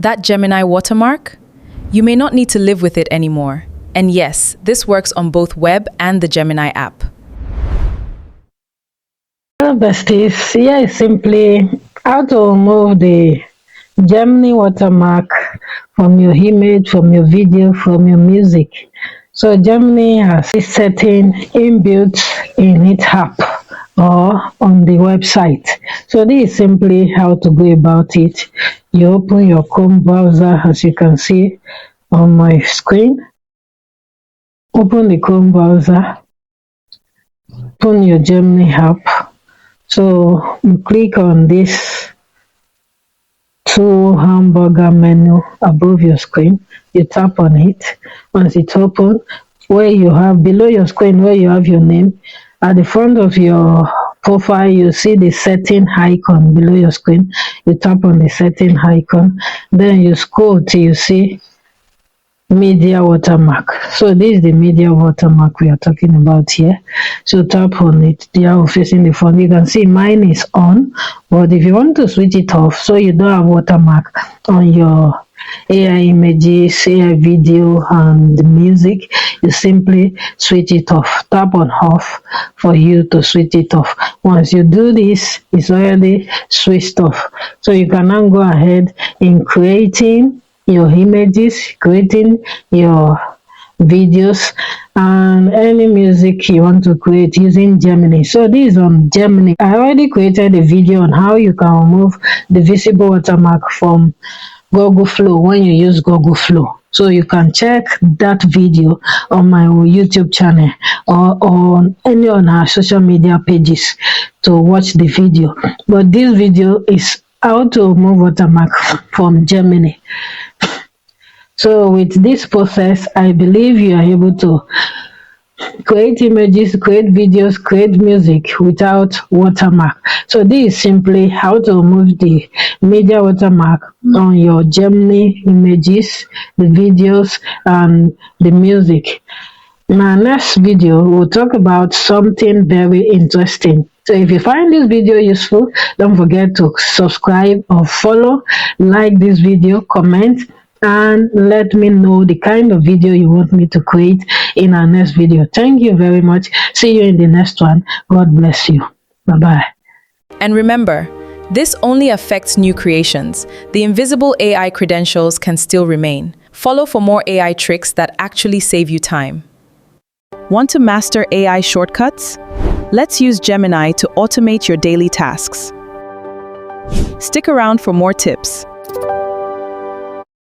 That Gemini watermark? You may not need to live with it anymore. And yes, this works on both web and the Gemini app. Hello besties, here is simply how to remove the Gemini watermark from your image, from your video, from your music. So Gemini has this setting inbuilt in its app or on the website. So this is simply how to go about it. You open your Chrome browser, as you can see on my screen. Open the Chrome browser, open your Gemini app. So you click on this hamburger menu above your screen. You tap on it. Once it's open, where you have below your screen, where you have your name, at the front of your profile, you see the setting icon below your screen. You tap on the setting icon, then you scroll till you see media watermark. So this is the media watermark we are talking about here. So tap on it. The arrow facing the front. You can see mine is on, but if you want to switch it off so you don't have watermark on your AI images, AI video and the music, you simply switch it off. Tap on off for you to switch it off. Once you do this, it's already switched off. So you can now go ahead in creating your images, creating your videos and any music you want to create using Gemini. So this is on Gemini. I already created a video on how you can remove the visible watermark from Google Flow when you use Google Flow. So you can check that video on my YouTube channel or on any of our social media pages to watch the video. But this video is how to remove watermark from Gemini. So with this process, I believe you are able to create images, create videos, create music without watermark. So this is simply how to remove the media watermark on your Gemini images, the videos, and the music. In our next video, we'll talk about something very interesting. So if you find this video useful, don't forget to subscribe or follow, like this video, comment, and let me know the kind of video you want me to create in our next video. Thank you very much. See you in the next one. God bless you. Bye-bye. And remember, this only affects new creations. The invisible AI credentials can still remain. Follow for more AI tricks that actually save you time. Want to master AI shortcuts? Let's use Gemini to automate your daily tasks. Stick around for more tips.